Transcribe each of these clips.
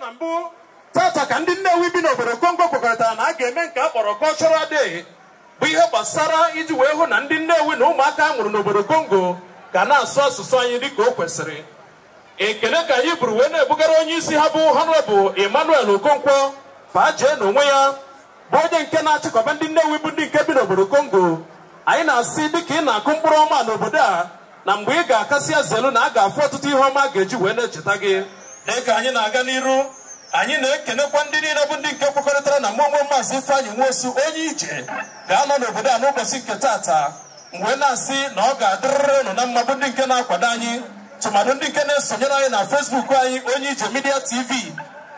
na mbụ tata ka ndị Nnewi bi n'obodo Congo kwekọrịtara na a ga-eme nke a kpọrọ Cultural Day bụ ihe gbasara iji wee hụ na ndị Nnewi na ụmụaka a mụrụ n'obodo Congo ga na-asụ asụsụ anyị dịka o kwesịrị. Ekele ka anyị buru wee na-ebugara onye isi ha bụ Honorable Emmanuel Okonkwo Fajee n'onwe ya bụ onye nke na-achịkọba ndị Nnewi bụ ndị nke bi n'obodo Congo. Anyị na-asị dịka ị na-akụ mkpụrụ ọma n'obodo a na mgbe ị ga-akasị ya zelu na a ga-afụ ọtụtụ ihe ọma ga-eji wee na-echeta gị. Dịka anyị na-aga n'iru, anyị na-ekenekwa ndị niile bụ ndị nke kwekọrịtara na mmụọ Maazị Ifeanyị Nwosu Ony Ije ga-anọ n'obodo a n'ụbọchị nke tata, mgbe na-asị na ọ ga-adịrịrị ụnụ na mma bụ ndị nke na-akwado anyị, tụmadụ ndị nke na-esonyere anyị na Facebook anyị Ony Ije Media TV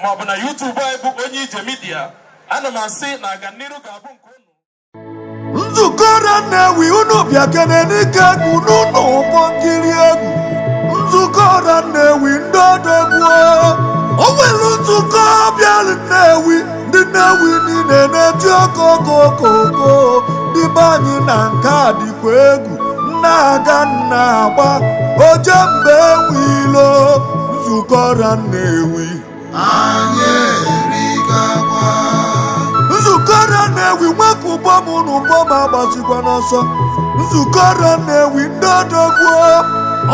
maọbụ na YouTube anyị bụ Ony Ije Media. Ana m asị na aga n'iru ga-abụ nke unu. Nzuko Ora Nnewi unu bịa kene n'ike egwu n'ụlọ ụgbọ nkiri egwu. Nzuko Ora Nnewi ndị odogwu o nwere nzukọ bịara Nnewi, ndị Nnewi niile na-eti okokokoko dị be anyị na nke a dịkwa egwu na-aga na-agba oje mbe enwilo. Nzuko Ora Nnewi Nzuko Ora Nnewi nwekwa ụbọ m n'ụbọ m agbazikwa n'ọsọ. Nzuko Ora Nnewi ndị odogwu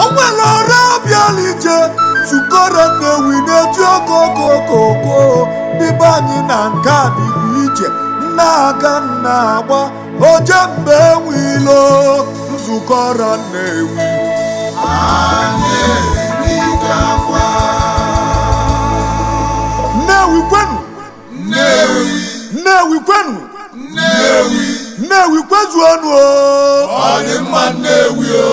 o nwere ọrụ bịara ije. Nzuko Ora Nnewi na-eti okokokoko dị be anyị na nke a dịkwa ije na-aga na-agba oje mbe enwilo. Nzuko Ora Nnewi Nnewi kwenu, Nnewi kwenu, Nnewi kwezuonu o. Ọ dị mma Nnewi o.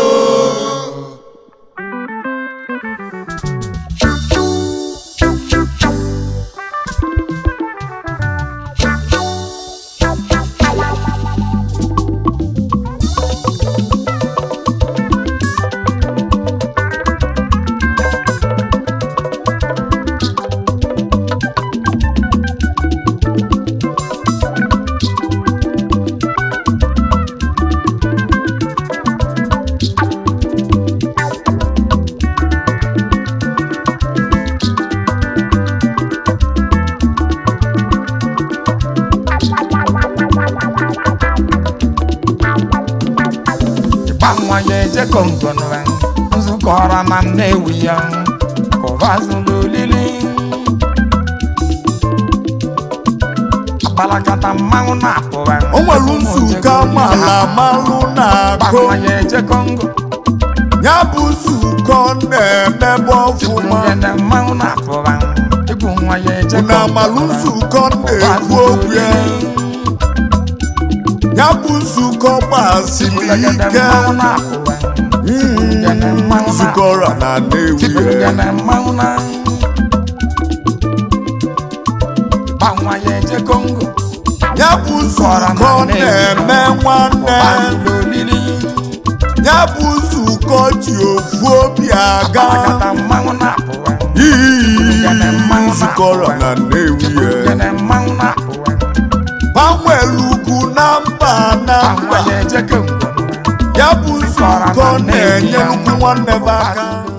Ije Congo Nzuko Ora Nnewi ya kovazululili balakata mmanwụ na-apụwa. O nwere nzuko mala malụ na-akụ Ije Congo ya bụ nzuko na-emebe ọfụma. Mmanwụ na-apụwa egwu nwa ya Ije Congo na malụ nzuko na-ekwu okwu ya bụ nzuko gbasiri ike. Nzuko Ora Nnewi ya bụ nzuko na-eme nwanne. Ya bụ nzuko ji ofu obi aga. Nzuko Ora Nnewi gbanwere ugwu na mba na mba. Ya bụ nzuko na-enye nnukwu nwanne m aka.